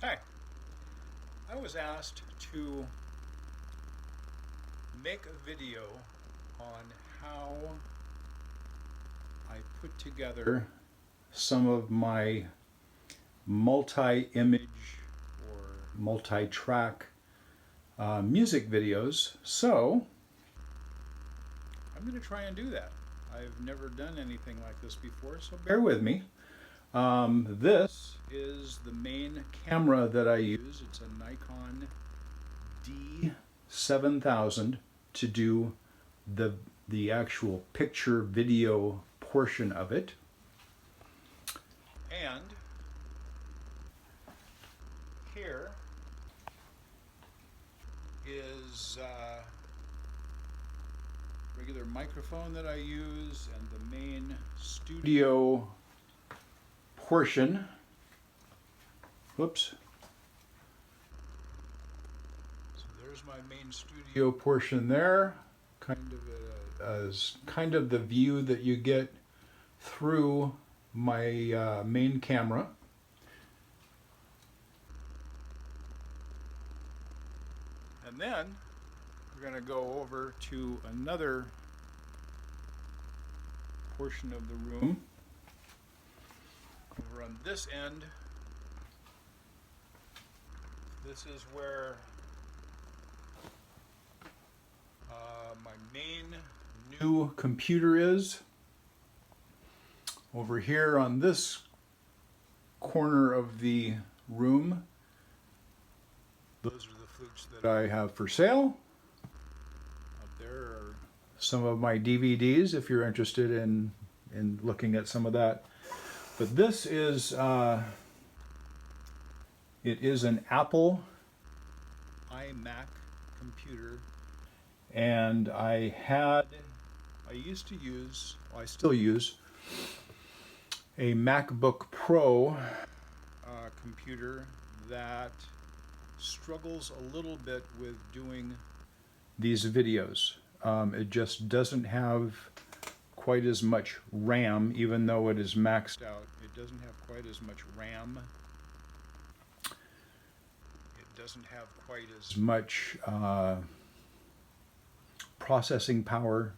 Hi, I was asked to make a video on how I put together some of my multi-image or multi-track music videos. So I'm going to try and do that. I've never done anything like this before, so bear with me. This is the main camera that I use. It's a Nikon D7000 to do the actual picture video portion of it. And here is regular microphone that I use and the main studio portion. Whoops. So there's my main studio portion there. Kind of the view that you get through my main camera. And then we're going to go over to another portion of the room. Over on this end, this is where my main new computer is. Over here on this corner of the room, those are the flutes that I have for sale. Up there are some of my DVDs if you're interested in looking at some of that. But this is, it is an Apple iMac computer, and I still use a MacBook Pro computer that struggles a little bit with doing these videos. It just doesn't have quite as much RAM, even though it is maxed out. It doesn't have quite as much RAM. It doesn't have quite as much processing power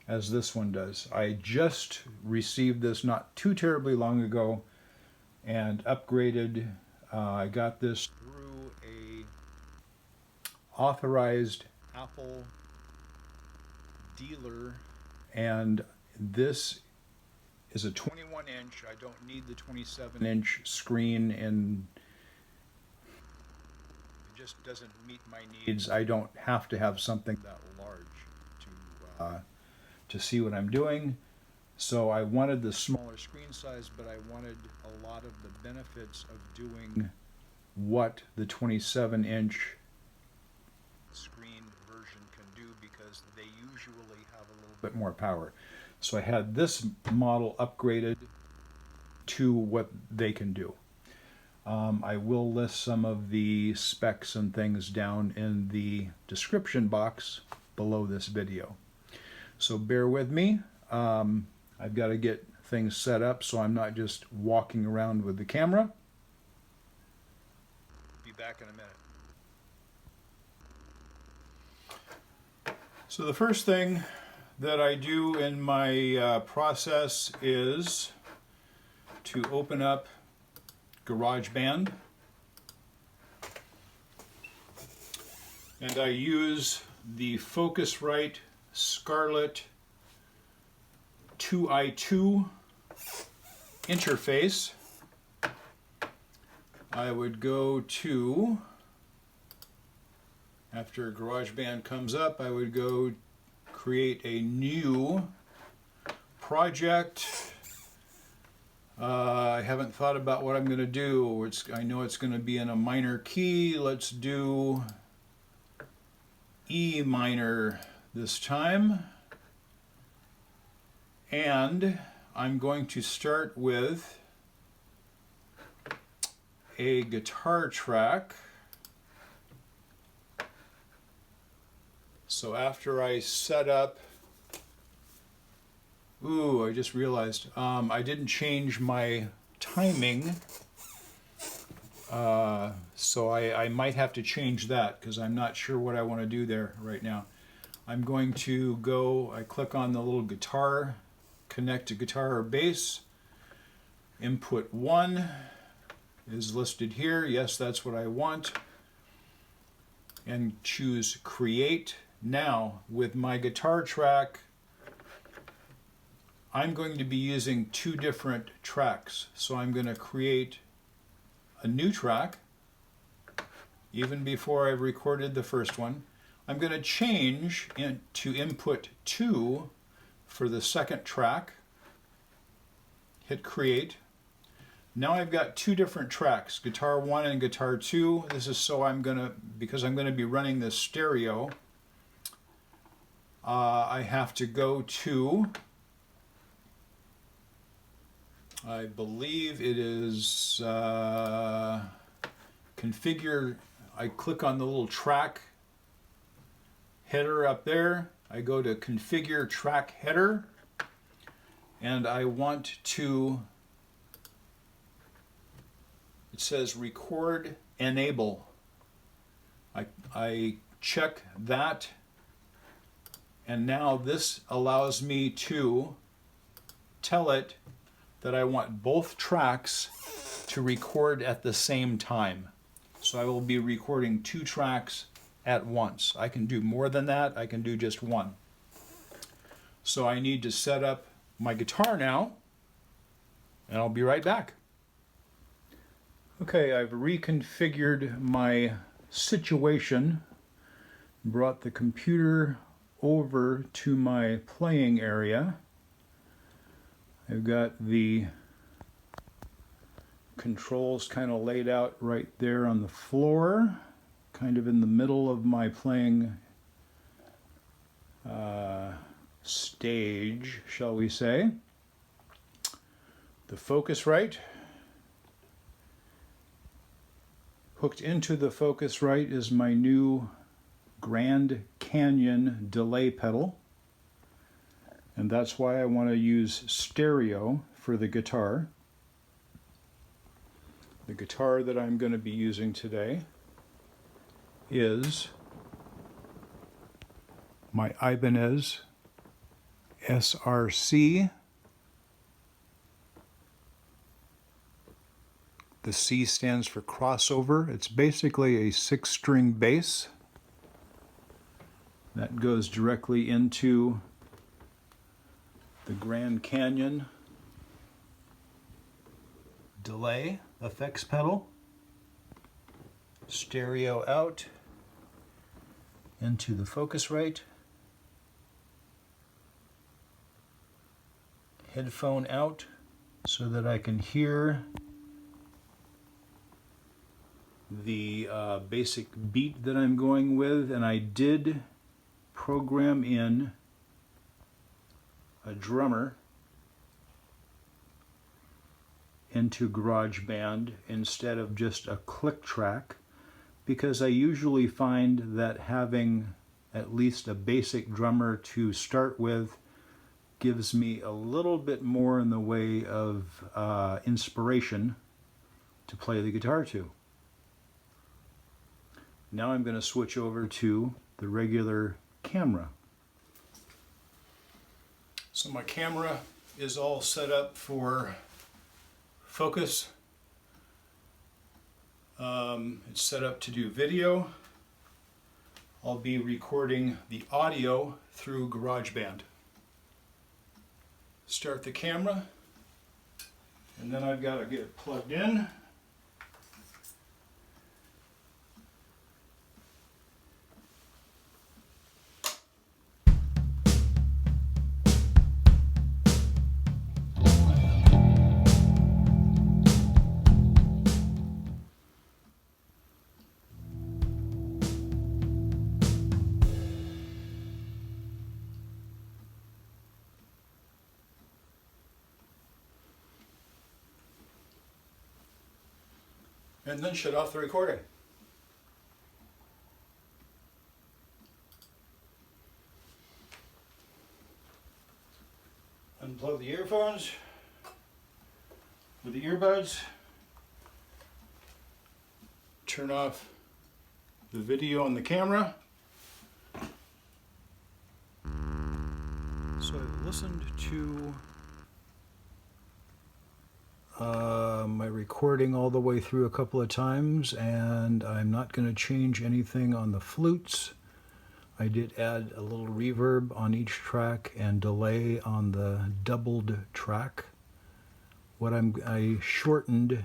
as this one does. I just received this not too terribly long ago and upgraded. I got this through a authorized Apple dealer, and this is a 21-inch. I don't need the 27-inch screen, and it just doesn't meet my needs. I don't have to have something that large to see what I'm doing. So I wanted the smaller screen size, but I wanted a lot of the benefits of doing what the 27-inch screen version can do, because they usually have a little bit more power. So I had this model upgraded to what they can do. I will list some of the specs and things down in the description box below this video. So bear with me. I've got to get things set up so I'm not just walking around with the camera. Be back in a minute. So the first thing that I do in my process is to open up GarageBand, and I use the Focusrite Scarlett 2i2 interface. I would go to, after GarageBand comes up, I would go create a new project. I haven't thought about what I'm going to do. I know it's going to be in a minor key. Let's do E minor this time. And I'm going to start with a guitar track. So after I set up, I just realized I didn't change my timing So I might have to change that because I'm not sure what I want to do there right now. I'm going to go, I click on the little guitar, connect to guitar or bass. Input 1 is listed here. Yes, that's what I want. And choose create. Now, with my guitar track, I'm going to be using 2 different tracks. So I'm going to create a new track, even before I've recorded the first one. I'm going to change to input 2 for the second track. Hit create. Now I've got 2 different tracks, guitar 1 and guitar 2. This is so because I'm going to be running this stereo, I have to go to, I believe it is configure. I click on the little track header up there. I go to configure track header, and I want to, it says record enable. I check that, and now this allows me to tell it that I want both tracks to record at the same time. So I will be recording 2 tracks at once. I can do more than that. I can do just 1. So I need to set up my guitar now, and I'll be right back. Okay, I've reconfigured my situation, brought the computer over to my playing area. I've got the controls kind of laid out right there on the floor, kind of in the middle of my playing stage, shall we say. The Focusrite. Hooked into the Focusrite is my new Grand Canyon delay pedal, and that's why I want to use stereo for the guitar. The guitar that I'm going to be using today is my Ibanez SRC. The C stands for crossover. It's basically a 6-string bass that goes directly into the Grand Canyon delay effects pedal. Stereo out into the Focusrite. Headphone out so that I can hear the basic beat that I'm going with, and I did program in a drummer into GarageBand instead of just a click track, because I usually find that having at least a basic drummer to start with gives me a little bit more in the way of inspiration to play the guitar to. Now I'm going to switch over to the regular camera. So my camera is all set up for focus. It's set up to do video. I'll be recording the audio through GarageBand. Start the camera, and then I've got to get it plugged in. And then shut off the recording. Unplug the earphones with the earbuds. turn off the video on the camera. So I've listened to my recording all the way through a couple of times, and I'm not going to change anything on the flutes. I did add a little reverb on each track and delay on the doubled track. I shortened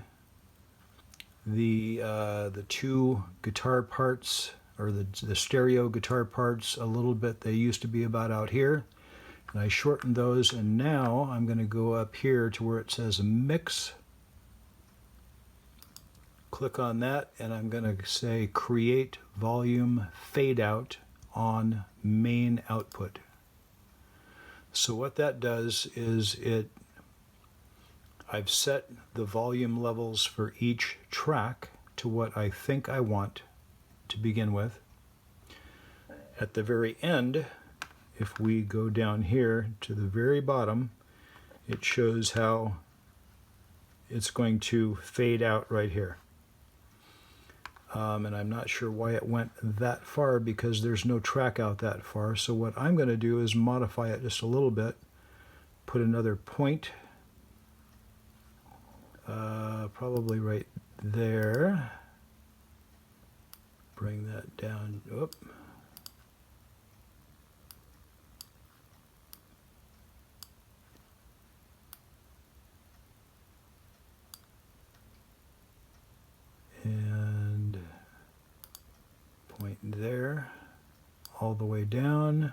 the two guitar parts, or the stereo guitar parts, a little bit. They used to be about out here, and I shortened those, and now I'm going to go up here to where it says mix. Click on that, and I'm going to say create volume fade out on main output. So what that does is I've set the volume levels for each track to what I think I want to begin with. At the very end, if we go down here to the very bottom, it shows how it's going to fade out right here. And I'm not sure why it went that far, because there's no track out that far. So what I'm going to do is modify it just a little bit, put another point, probably right there. Bring that down. Oop. And point there, all the way down.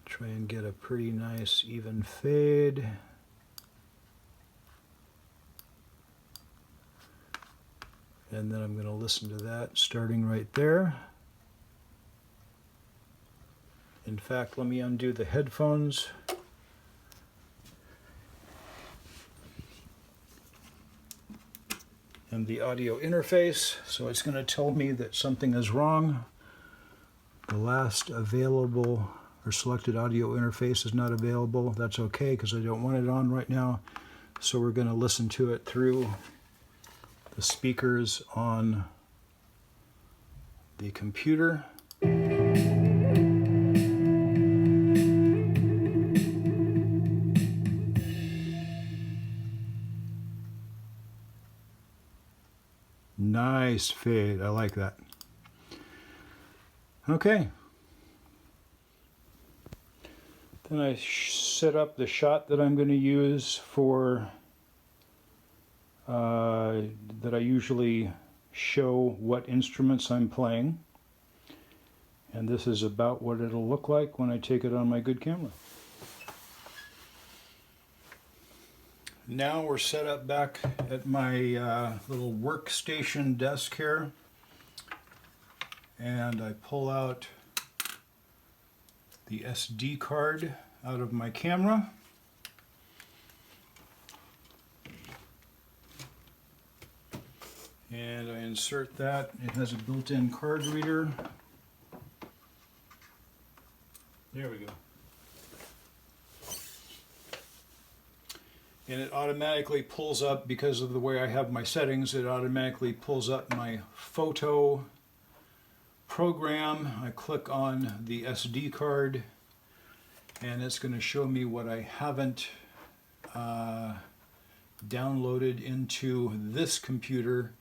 Try and get a pretty nice even fade. And then I'm going to listen to that starting right there. In fact, let me undo the headphones. And the audio interface, so it's going to tell me that something is wrong. The last available or selected audio interface is not available. That's okay, because I don't want it on right now. So we're going to listen to it through the speakers on the computer. Nice fade, I like that. Okay. Then I set up the shot that I'm going to use for, that I usually show what instruments I'm playing. And this is about what it'll look like when I take it on my good camera. Now we're set up back at my little workstation desk here, and I pull out the SD card out of my camera. And I insert that. It has a built-in card reader. There we go. And it automatically pulls up, because of the way I have my settings, it automatically pulls up my photo program. I click on the SD card, and it's going to show me what I haven't downloaded into this computer.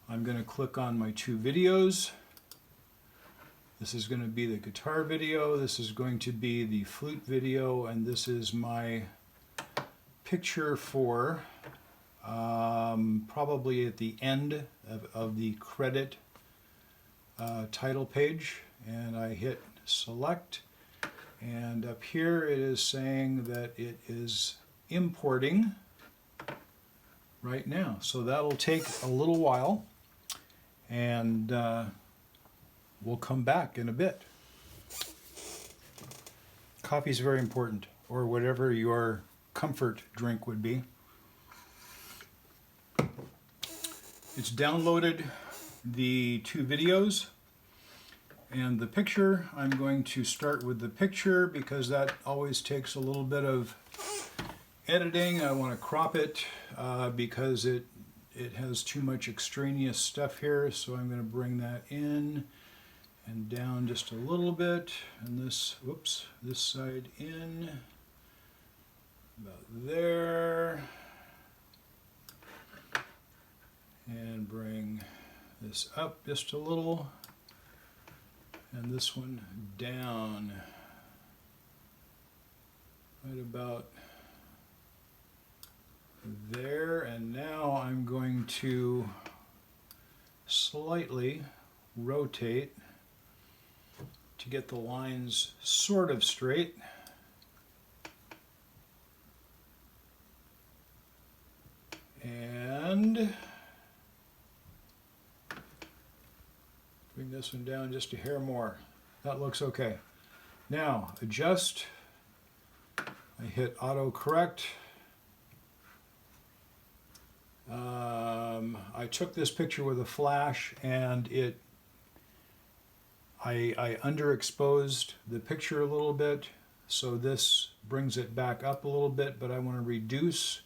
I'm going to click on my two videos. This is going to be the guitar video, this is going to be the flute video, and this is my picture for probably at the end of the credit title page. And I hit select, and up here it is saying that it is importing right now. So that'll take a little while, and we'll come back in a bit. Coffee is very important, or whatever your comfort drink would be. It's downloaded the two videos and the picture. I'm going to start with the picture because that always takes a little bit of editing, I want to crop it because it has too much extraneous stuff here, so I'm going to bring that in and down just a little bit, and this, whoops, this side in, about there, and bring this up just a little, and this one down, right about there. And now I'm going to slightly rotate to get the lines sort of straight. And bring this one down just a hair more. That looks okay. Now adjust. I hit auto correct. I took this picture with a flash, and I underexposed the picture a little bit, so this brings it back up a little bit, but I want to reduce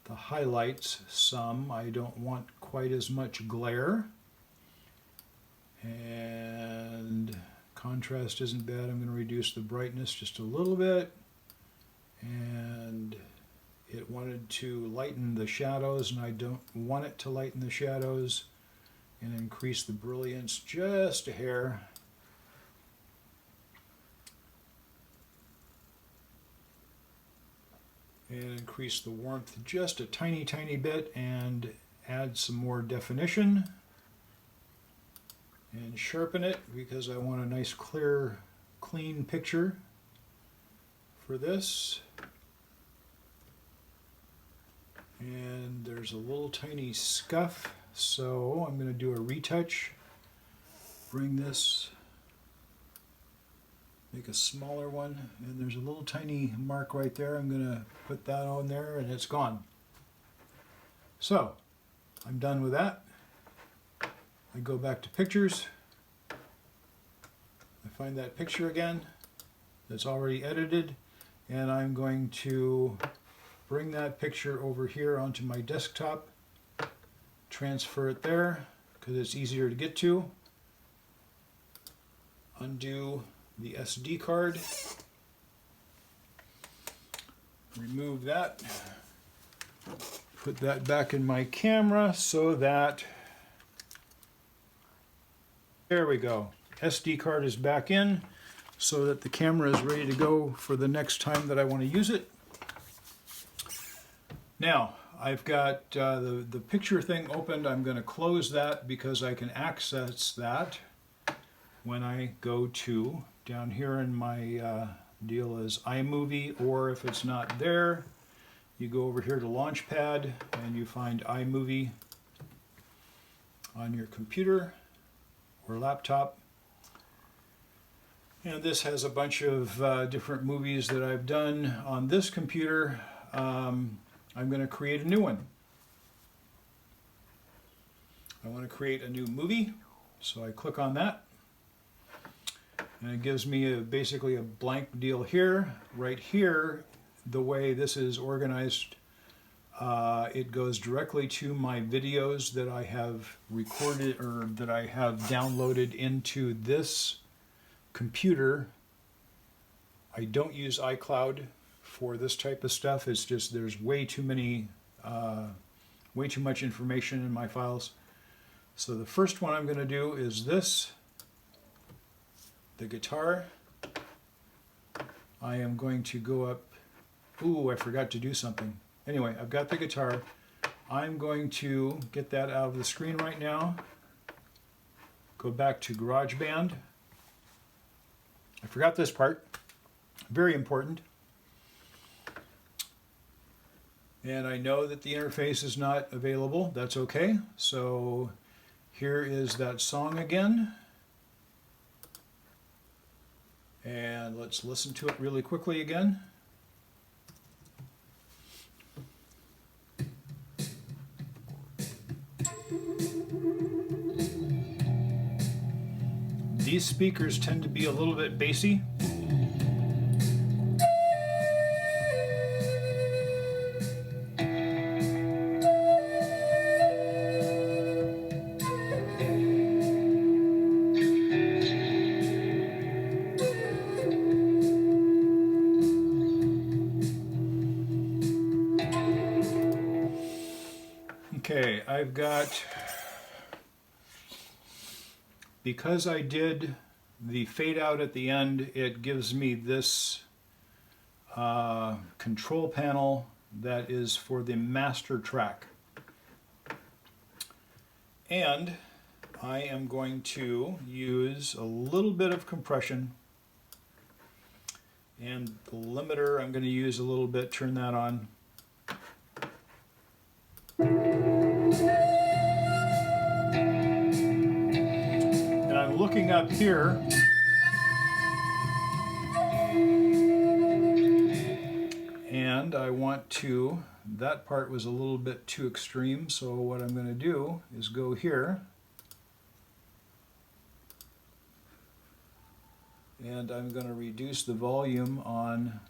the highlights some. I don't want quite as much glare, and contrast isn't bad. I'm going to reduce the brightness just a little bit, and it wanted to lighten the shadows, and I don't want it to lighten the shadows, and increase the brilliance just a hair. And increase the warmth just a tiny, tiny bit, and add some more definition. And sharpen it, because I want a nice, clear, clean picture for this. And there's a little tiny scuff, so I'm going to do a retouch. Bring this, make a smaller one, and there's a little tiny mark right there. I'm going to put that on there, and it's gone. So I'm done with that. I go back to pictures. I find that picture again that's already edited, and I'm going to bring that picture over here onto my desktop, transfer it there because it's easier to get to, undo the SD card, remove that, put that back in my camera so that, there we go, SD card is back in so that the camera is ready to go for the next time that I want to use it. Now, I've got the picture thing opened. I'm going to close that because I can access that when I go to, down here in my deal is iMovie, or if it's not there, you go over here to Launchpad and you find iMovie on your computer or laptop. And this has a bunch of different movies that I've done on this computer. I'm going to create a new one. I want to create a new movie, so I click on that, and it gives me basically a blank deal here. Right here, the way this is organized, it goes directly to my videos that I have recorded or that I have downloaded into this computer. I don't use iCloud for this type of stuff. It's just there's way too much information in my files. So the first one I'm going to do is this, the guitar. I am going to go up, ooh, I forgot to do something. Anyway, I've got the guitar. I'm going to get that out of the screen right now. Go back to GarageBand. I forgot this part, very important. And I know that the interface is not available. That's okay. So here is that song again. And let's listen to it really quickly again. These speakers tend to be a little bit bassy. Okay, I've got, because I did the fade out at the end, it gives me this control panel that is for the master track. And I am going to use a little bit of compression, and the limiter I'm going to use a little bit, turn that on. And I'm looking up here, and I want to, that part was a little bit too extreme, so what I'm going to do is go here, and I'm going to reduce the volume on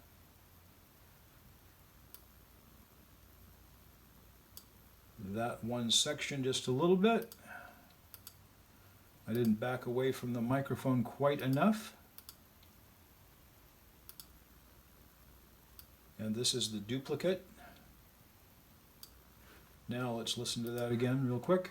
that one section just a little bit. I didn't back away from the microphone quite enough. And this is the duplicate. Now let's listen to that again real quick.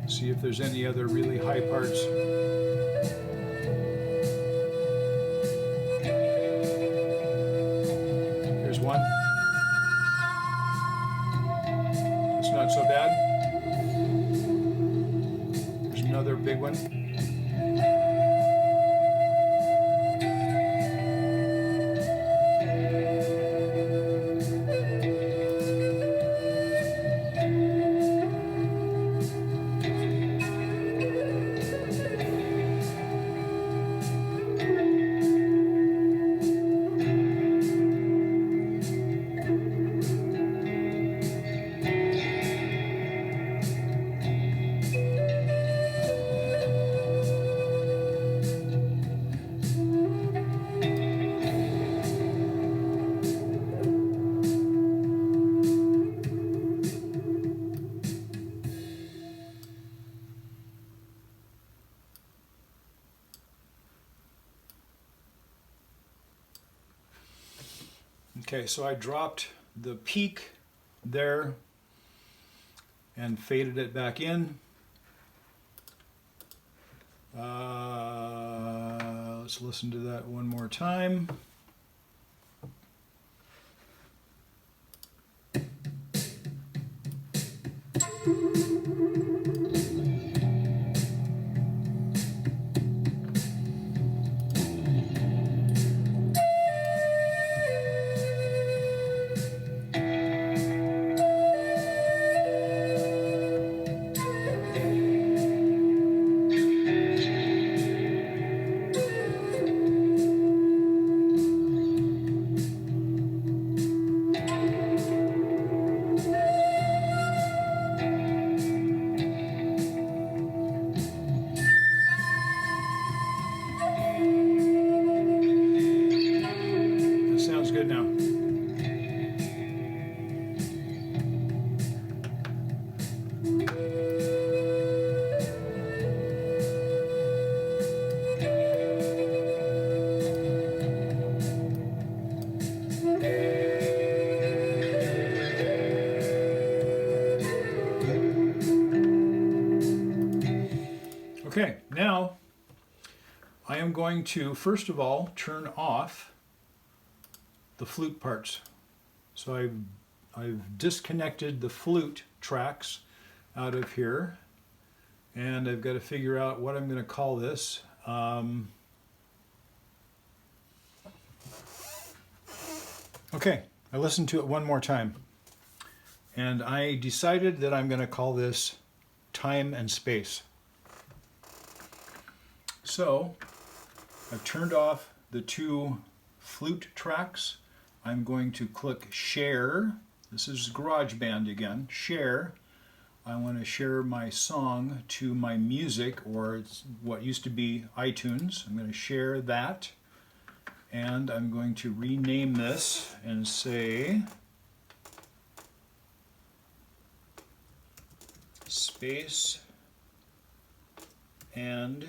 See if there's any other really high parts. Here's one. It's not so bad. There's another big one. Okay, so I dropped the peak there and faded it back in. Let's listen to that one more time. Sounds good now. Okay, now I am going to first of all turn off the flute parts. So I've disconnected the flute tracks out of here, and I've got to figure out what I'm going to call this. Okay, I listened to it one more time, and I decided that I'm going to call this Time and Space. So I've turned off the two flute tracks. I'm going to click Share. This is GarageBand again. Share. I want to share my song to my music, or it's what used to be iTunes. I'm going to share that, and I'm going to rename this and say Space and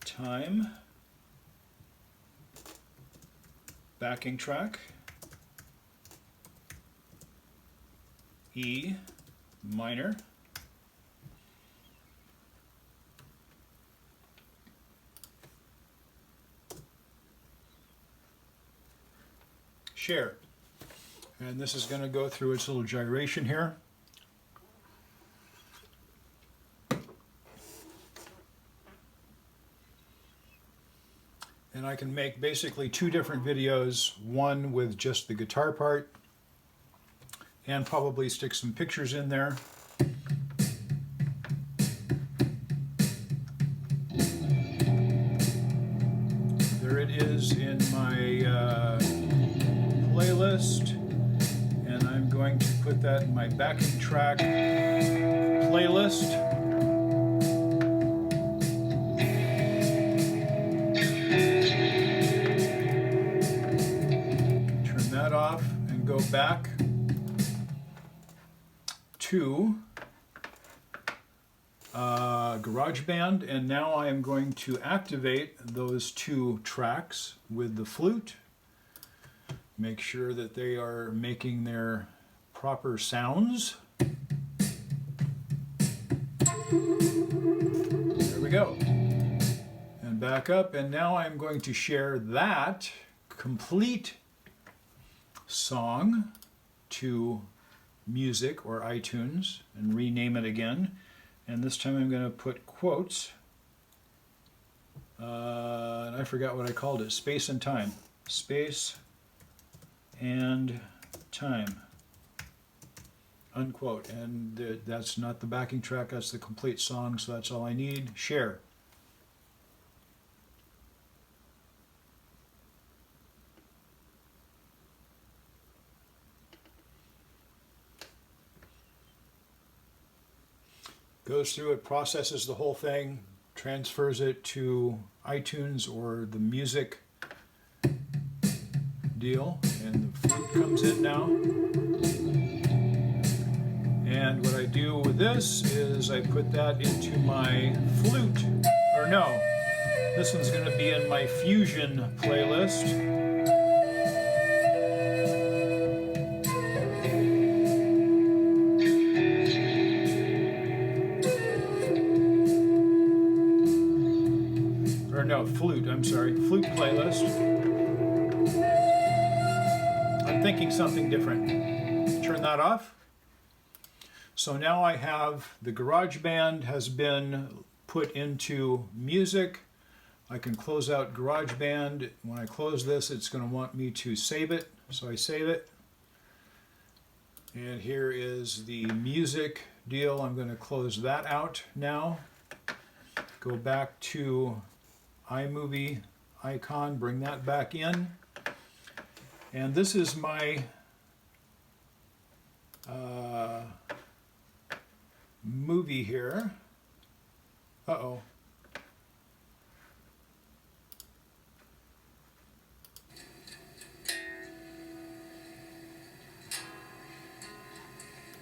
time, backing track, E minor, share. And this is going to go through its little gyration here. And I can make basically two different videos, one with just the guitar part, and probably stick some pictures in there. There it is in my playlist, and I'm going to put that in my backing track playlist. Turn that off and go back to GarageBand, and now I am going to activate those two tracks with the flute. Make sure that they are making their proper sounds. There we go. And back up, and now I'm going to share that complete song to Music or iTunes and rename it again. And this time I'm going to put quotes. And I forgot what I called it. Space and time. Space and time. Unquote. And that's not the backing track, that's the complete song, so that's all I need. Share. Goes through it, processes the whole thing, transfers it to iTunes or the music deal, and the flute comes in now. And what I do with this is I put that into my flute, or no, this one's going to be in my Fusion playlist. Or no, flute, I'm sorry, flute playlist. I'm thinking something different. Turn that off. So now I have the GarageBand has been put into music. I can close out GarageBand. When I close this, it's going to want me to save it. So I save it. And here is the music deal. I'm going to close that out now. Go back to iMovie icon, bring that back in. And this is my movie here. Uh-oh.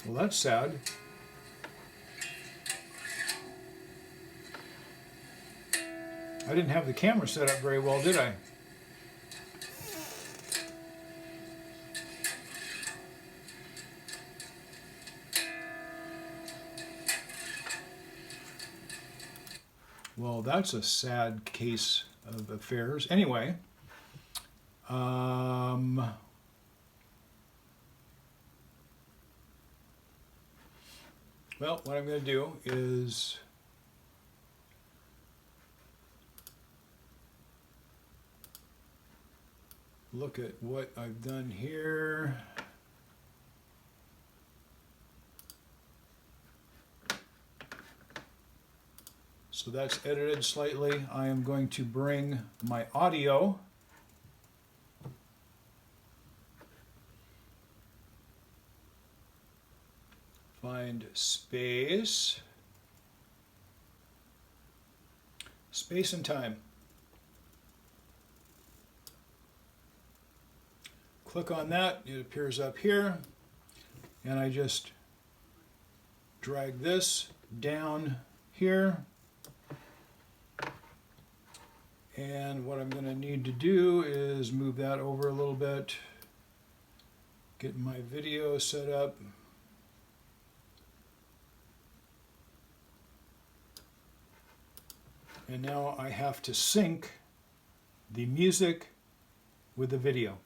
Well, that's sad. I didn't have the camera set up very well, did I? Well, that's a sad case of affairs. Anyway, well, what I'm going to do is look at what I've done here. So that's edited slightly. I am going to bring my audio find space and time. Click on that, it appears up here, and I just drag this down here. And what I'm going to need to do is move that over a little bit, get my video set up. And now I have to sync the music with the video.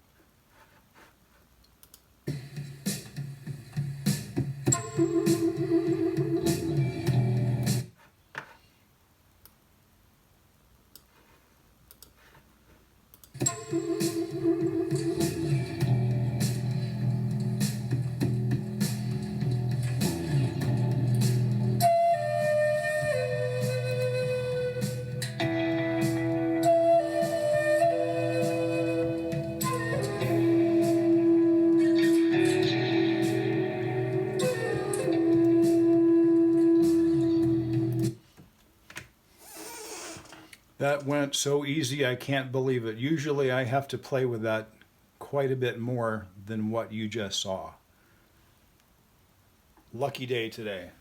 That went so easy, I can't believe it. Usually I have to play with that quite a bit more than what you just saw. Lucky day today.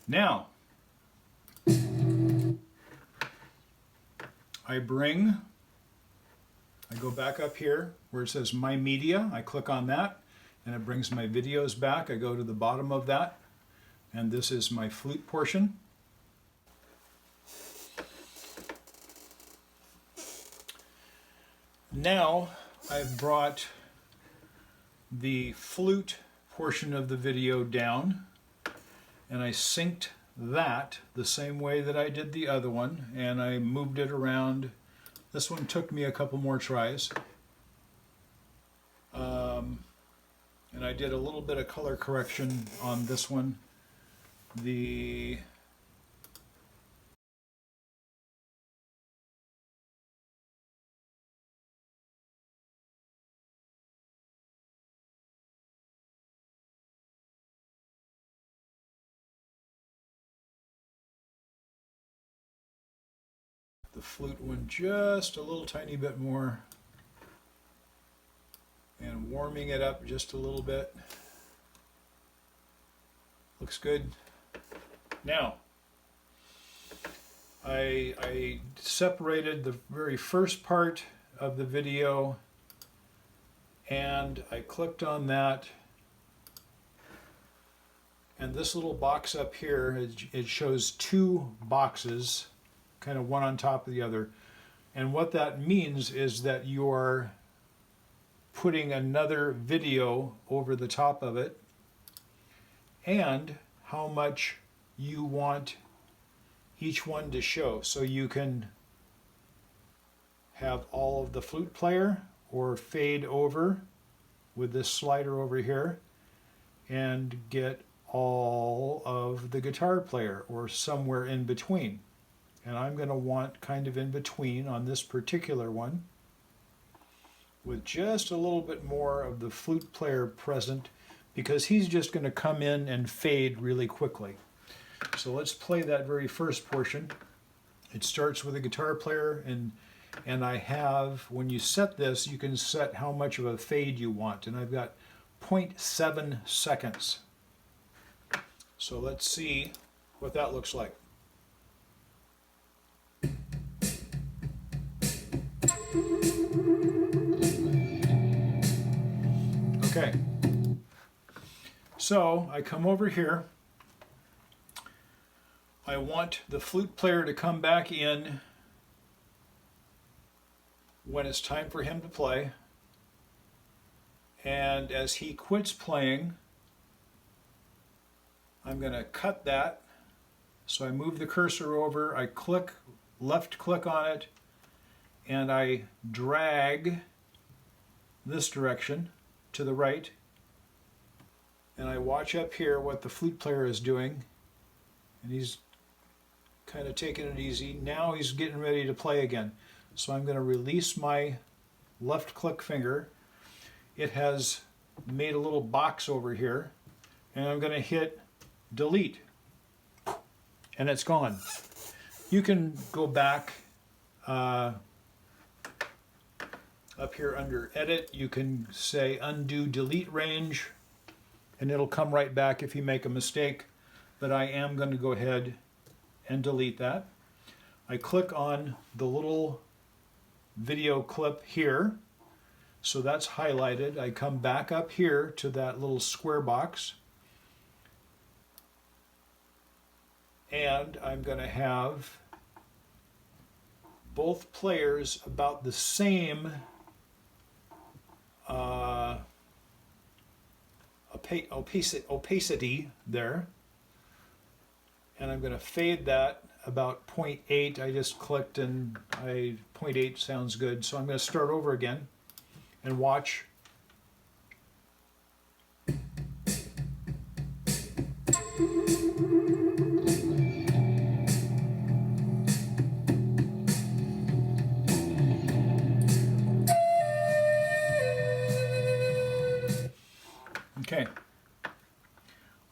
Now, I go back up here where it says My Media. I click on that and it brings my videos back. I go to the bottom of that and this is my flute portion. Now I've brought the flute portion of the video down and I synced that the same way that I did the other one, and I moved it around. This one took me a couple more tries. And I did a little bit of color correction on this one. The flute one just a little tiny bit more and warming it up just a little bit. Looks good. Now I separated the very first part of the video and I clicked on that, and this little box up here, it shows two boxes, kind of one on top of the other. And what that means is that you're putting another video over the top of it and how much you want each one to show. So you can have all of the flute player or fade over with this slider over here and get all of the guitar player or somewhere in between. And I'm going to want kind of in between on this particular one with just a little bit more of the flute player present, because he's just going to come in and fade really quickly. So let's play that very first portion. It starts with a guitar player, and I have, when you set this, you can set how much of a fade you want, and I've got 0.7 seconds. So let's see what that looks like. Okay, so I come over here. I want the flute player to come back in when it's time for him to play. And as he quits playing, I'm going to cut that. So I move the cursor over, I click, left click on it, and I drag this direction to the right, and I watch up here what the flute player is doing, and he's kind of taking it easy. Now he's getting ready to play again. So I'm going to release my left click finger. It has made a little box over here, and I'm going to hit delete, and it's gone. You can go back up here under edit, you can say undo delete range, and it'll come right back if you make a mistake. but I am going to go ahead and delete that. I click on the little video clip here, so that's highlighted. I come back up here to that little square box, and I'm going to have both players about the same opacity there, and I'm going to fade that about 0.8. I just clicked and 0.8 sounds good, so I'm going to start over again and watch. Okay,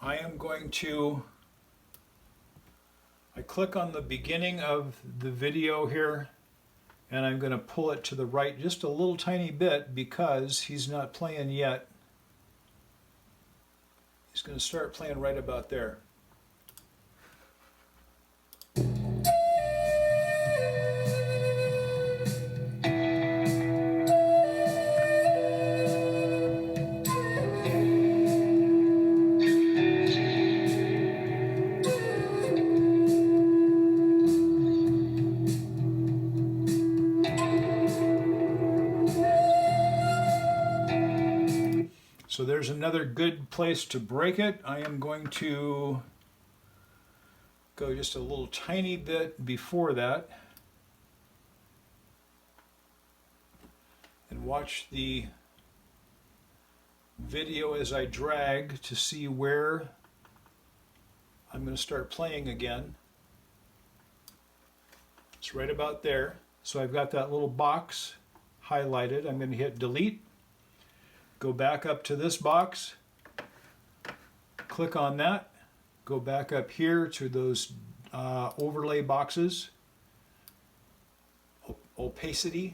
I am going to, I click on the beginning of the video here, and I'm going to pull it to the right just a little tiny bit because he's not playing yet. He's going to start playing right about there. So there's another good place to break it. I am going to go just a little tiny bit before that and watch the video as I drag to see where I'm going to start playing again. It's right about there. So I've got that little box highlighted. I'm going to hit delete. Go back up to this box, click on that, go back up here to those overlay boxes, opacity,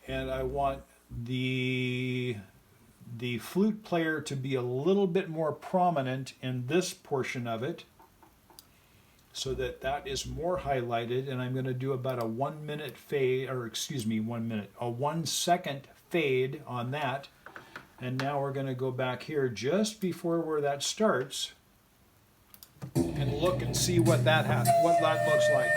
and I want the flute player to be a little bit more prominent in this portion of it so that that is more highlighted, and I'm going to do about a 1 minute fade, or excuse me, 1 minute, a 1 second fade on that. And now we're going to go back here just before where that starts and look and see what that looks like.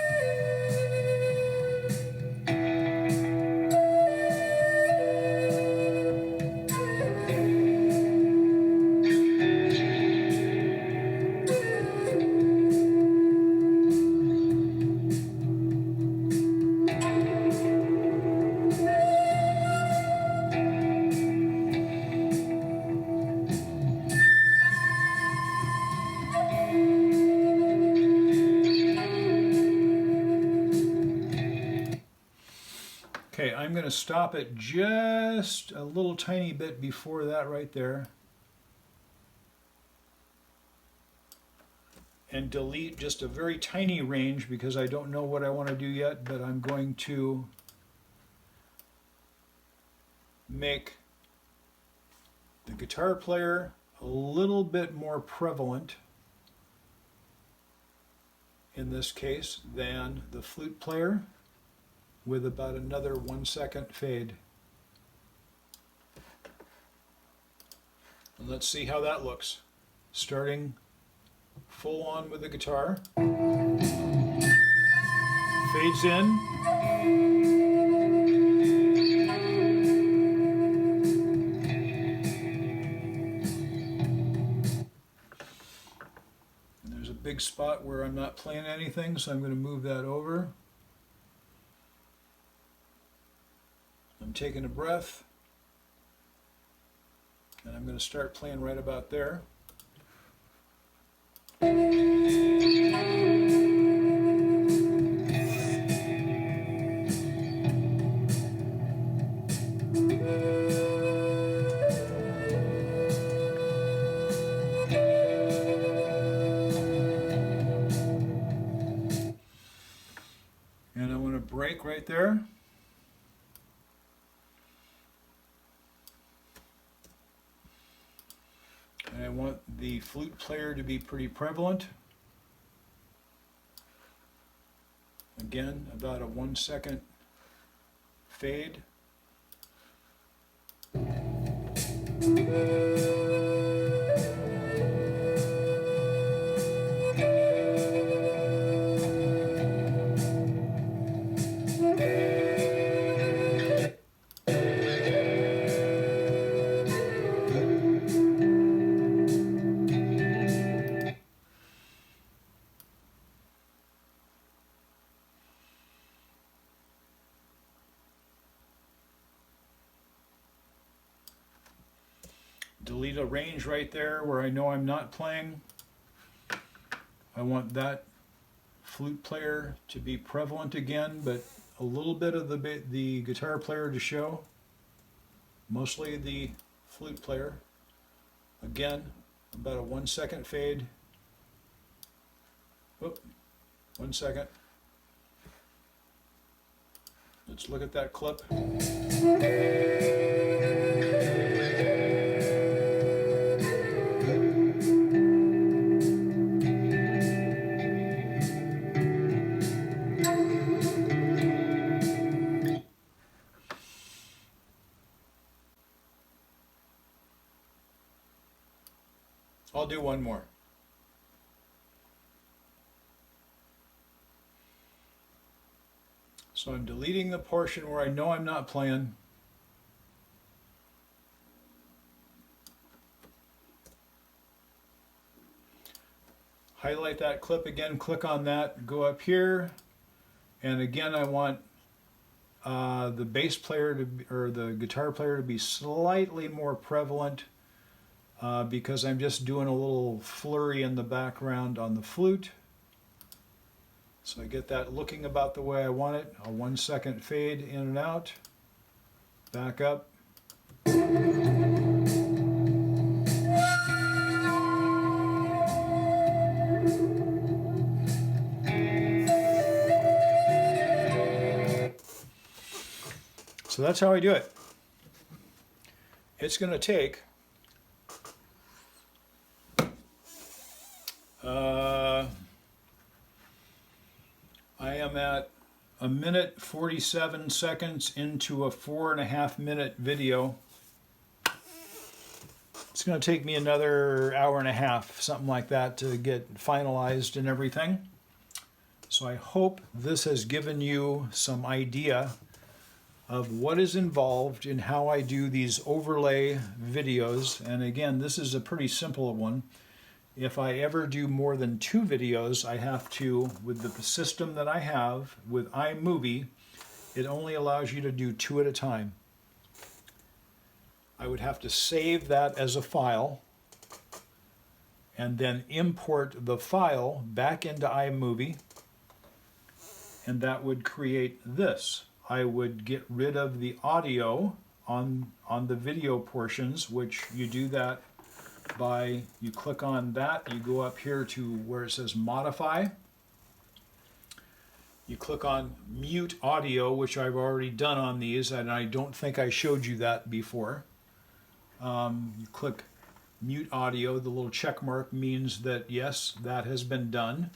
Okay, I'm going to stop it just a little tiny bit before that right there. And delete just a very tiny range because I don't know what I want to do yet, but I'm going to make the guitar player a little bit more prevalent in this case than the flute player, with about another 1 second fade. And let's see how that looks. Starting full on with the guitar. Fades in. And there's a big spot where I'm not playing anything, so I'm going to move that over. I'm taking a breath, and I'm going to start playing right about there. And I want to break right there. want the flute player to be pretty prevalent. Again, about a 1 second fade. Delete a range right there where I know I'm not playing. I want that flute player to be prevalent again, but a little bit of the guitar player to show. Mostly the flute player. Again, about a 1 second fade. Oop, 1 second. Let's look at that clip. I'll do one more. So I'm deleting the portion where I know I'm not playing. Highlight that clip again, click on that, go up here, and again I want the bass player to be, or the guitar player to be slightly more prevalent because I'm just doing a little flurry in the background on the flute. So I get that looking about the way I want it. A 1 second fade in and out. Back up. So that's how I do it. It's going to take I am at 1 minute 47 seconds into a 4.5 minute video. It's going to take me another hour and a half, something like that, to get finalized and everything. So I hope this has given you some idea of what is involved in how I do these overlay videos. And again, this is a pretty simple one. If I ever do more than 2 videos, I have to, with the system that I have with iMovie, it only allows you to do 2 at a time. I would have to save that as a file and then import the file back into iMovie, and that would create this. I would get rid of the audio on the video portions, which you do that by, you click on that, you go up here to where it says modify, you click on mute audio, which I've already done on these, and I don't think I showed you that before. You click mute audio, the little check mark means that yes, that has been done.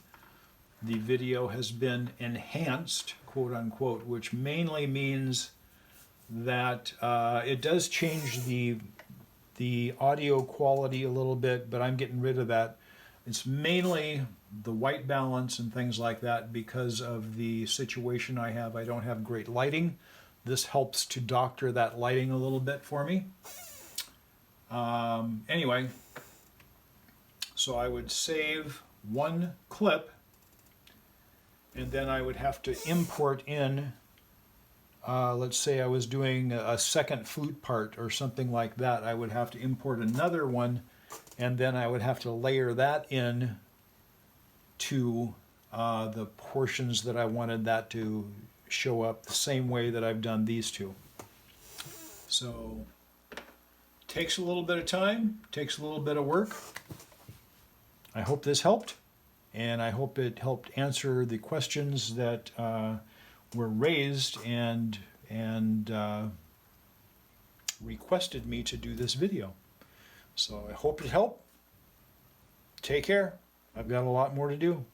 The video has been enhanced, quote unquote, which mainly means that it does change the audio quality a little bit, but I'm getting rid of that. It's mainly the white balance and things like that because of the situation I have. I don't have great lighting. This helps to doctor that lighting a little bit for me. Anyway, so I would save one clip, and then I would have to import in, let's say I was doing a second flute part or something like that. I would have to import another one, and then I would have to layer that in to the portions that I wanted that to show up the same way that I've done these two. So takes a little bit of time, takes a little bit of work. I hope this helped, and I hope it helped answer the questions that were raised and requested me to do this video. So I hope it helped. take care. I've got a lot more to do.